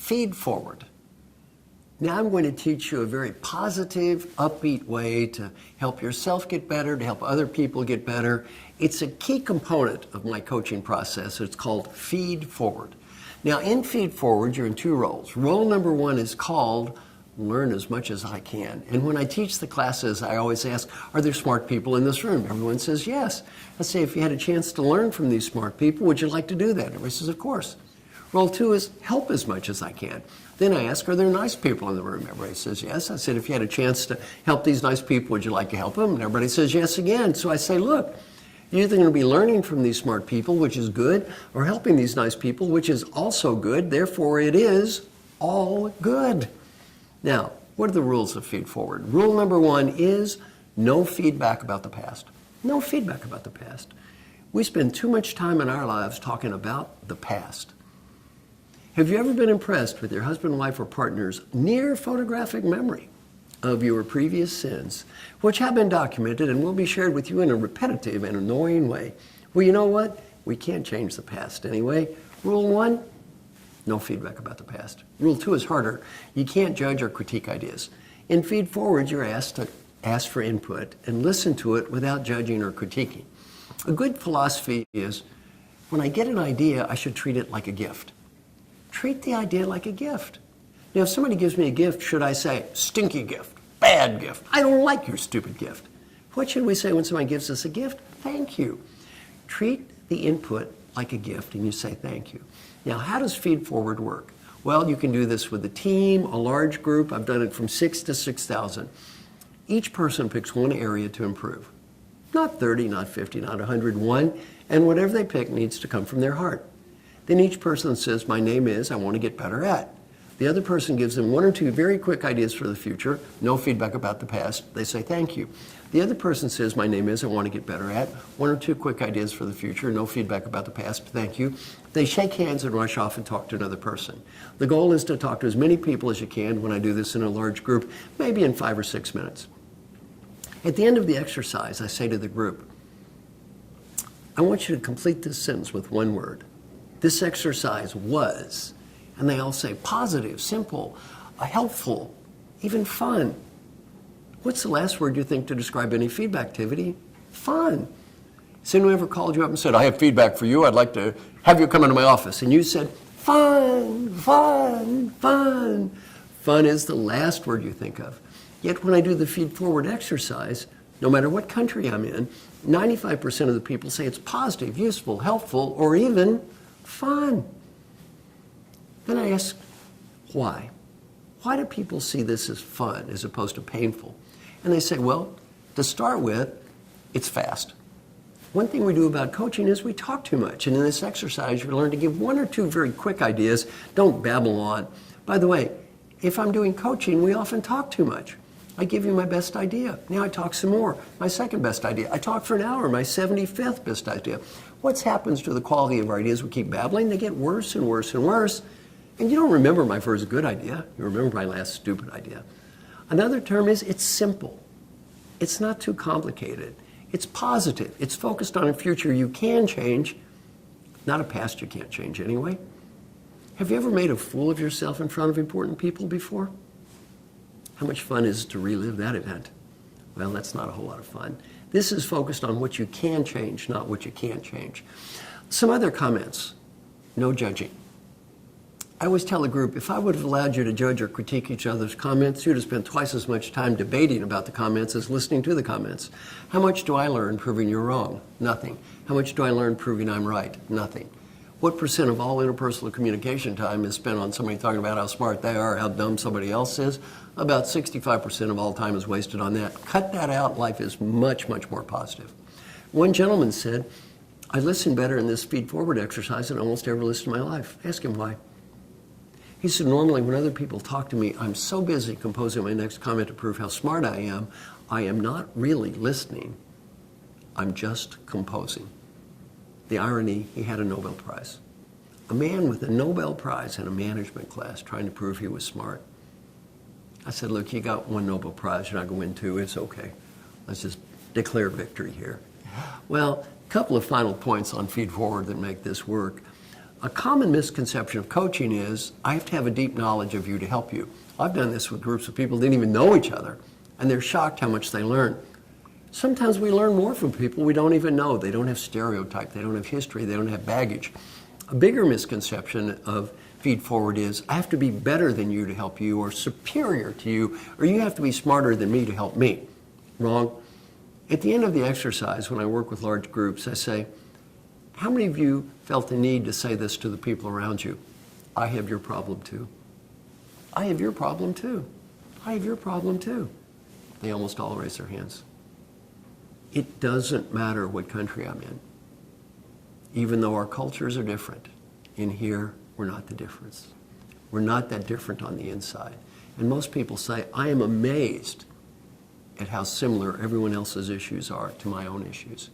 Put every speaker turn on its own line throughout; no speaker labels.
Feed Forward. Now I'm going to teach you a very positive, upbeat way to help yourself get better, to help other people get better. It's a key component of my coaching process. It's called Feed Forward. Now in Feed Forward, you're in two roles. Role number one is called Learn as much as I can. And when I teach the classes, I always ask, are there smart people in this room? Everyone says yes. I say, if you had a chance to learn from these smart people, would you like to do that? Everybody says, of course. Role two is help as much as I can. Then I ask, are there nice people in the room? Everybody says yes. I said, if you had a chance to help these nice people, would you like to help them? And everybody says yes again. So I say, look, you're either going to be learning from these smart people, which is good, or helping these nice people, which is also good. Therefore, it is all good. Now, what are the rules of Feed Forward? Rule number one is no feedback about the past. No feedback about the past. We spend too much time in our lives talking about the past. Have you ever been impressed with your husband, wife, or partner's near photographic memory of your previous sins, which have been documented and will be shared with you in a repetitive and annoying way? Well, you know what? We can't change the past anyway. Rule one, no feedback about the past. Rule two is harder. You can't judge or critique ideas. In Feed Forward, you're asked to ask for input and listen to it without judging or critiquing. A good philosophy is, when I get an idea, I should treat it like a gift. Treat the idea like a gift. Now, if somebody gives me a gift, should I say, stinky gift, bad gift, I don't like your stupid gift? What should we say when somebody gives us a gift? Thank you. Treat the input like a gift, and you say thank you. Now, how does Feed Forward work? Well, you can do this with a team, a large group. I've done it from 6 to 6,000. Each person picks one area to improve. Not 30, not 50, not 101, and whatever they pick needs to come from their heart. Then each person says, my name is, I want to get better at. The other person gives them one or two very quick ideas for the future, no feedback about the past. They say thank you. The other person says, my name is, I want to get better at. One or two quick ideas for the future, no feedback about the past, thank you. They shake hands and rush off and talk to another person. The goal is to talk to as many people as you can when I do this in a large group, maybe in 5 or 6 minutes. At the end of the exercise, I say to the group, I want you to complete this sentence with one word. This exercise was, and they all say positive, simple, helpful, even fun. What's the last word you think to describe any feedback activity? Fun. Has anyone ever called you up and said, I have feedback for you, I'd like to have you come into my office? And you said, fun, fun, fun. Fun is the last word you think of. Yet when I do the Feed Forward exercise, no matter what country I'm in, 95% of the people say it's positive, useful, helpful, or even fun. Then I ask, why? Why do people see this as fun as opposed to painful? And they say, well, to start with, it's fast. One thing we do about coaching is we talk too much. And in this exercise, you learn to give one or two very quick ideas. Don't babble on. By the way, if I'm doing coaching, we often talk too much. I give you my best idea. Now I talk some more. My second best idea. I talk for an hour, my 75th best idea. What happens to the quality of our ideas? We keep babbling. They get worse and worse and worse. And you don't remember my first good idea. You remember my last stupid idea. Another term is it's simple. It's not too complicated. It's positive. It's focused on a future you can change, not a past you can't change anyway. Have you ever made a fool of yourself in front of important people before? How much fun is it to relive that event? Well, that's not a whole lot of fun. This is focused on what you can change, not what you can't change. Some other comments. No judging. I always tell a group, if I would have allowed you to judge or critique each other's comments, you'd have spent twice as much time debating about the comments as listening to the comments. How much do I learn proving you're wrong? Nothing. How much do I learn proving I'm right? Nothing. What percent of all interpersonal communication time is spent on somebody talking about how smart they are, how dumb somebody else is? About 65% of all time is wasted on that. Cut that out, life is much, much more positive. One gentleman said, I listen better in this Feed Forward exercise than I almost ever listened in my life. Ask him why. He said, normally when other people talk to me, I'm so busy composing my next comment to prove how smart I am not really listening. I'm just composing. The irony, he had a Nobel Prize. A man with a Nobel Prize in a management class trying to prove he was smart. I said, look, you got one Nobel Prize, you're not going to win two, it's okay. Let's just declare victory here. Well, a couple of final points on Feed Forward that make this work. A common misconception of coaching is, I have to have a deep knowledge of you to help you. I've done this with groups of people who didn't even know each other, and they're shocked how much they learn. Sometimes we learn more from people we don't even know. They don't have stereotype, they don't have history, they don't have baggage. A bigger misconception of Feedforward is, I have to be better than you to help you, or superior to you, or you have to be smarter than me to help me. Wrong. At the end of the exercise, when I work with large groups, I say, how many of you felt the need to say this to the people around you? I have your problem too. I have your problem too. I have your problem too. They almost all raise their hands. It doesn't matter what country I'm in. Even though our cultures are different, in here, we're not the difference. We're not that different on the inside. And most people say, I am amazed at how similar everyone else's issues are to my own issues.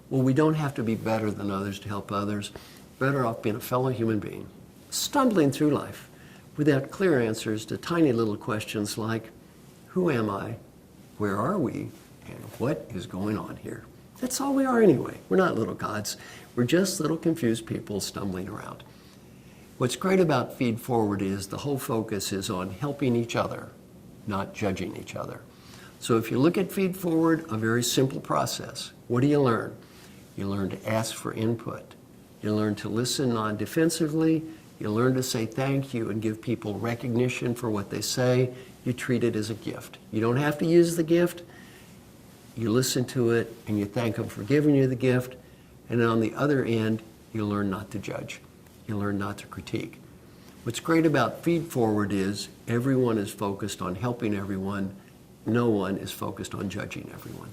Well, we don't have to be better than others to help others. Better off being a fellow human being, stumbling through life without clear answers to tiny little questions like, who am I? Where are we? And what is going on here? That's all we are anyway. We're not little gods. We're just little confused people stumbling around. What's great about Feedforward is the whole focus is on helping each other, not judging each other. So if you look at Feedforward, a very simple process. What do you learn? You learn to ask for input. You learn to listen non-defensively. You learn to say thank you and give people recognition for what they say. You treat it as a gift. You don't have to use the gift. You listen to it and you thank them for giving you the gift. And then on the other end, you learn not to judge. You learn not to critique. What's great about Feedforward is everyone is focused on helping everyone. No one is focused on judging everyone.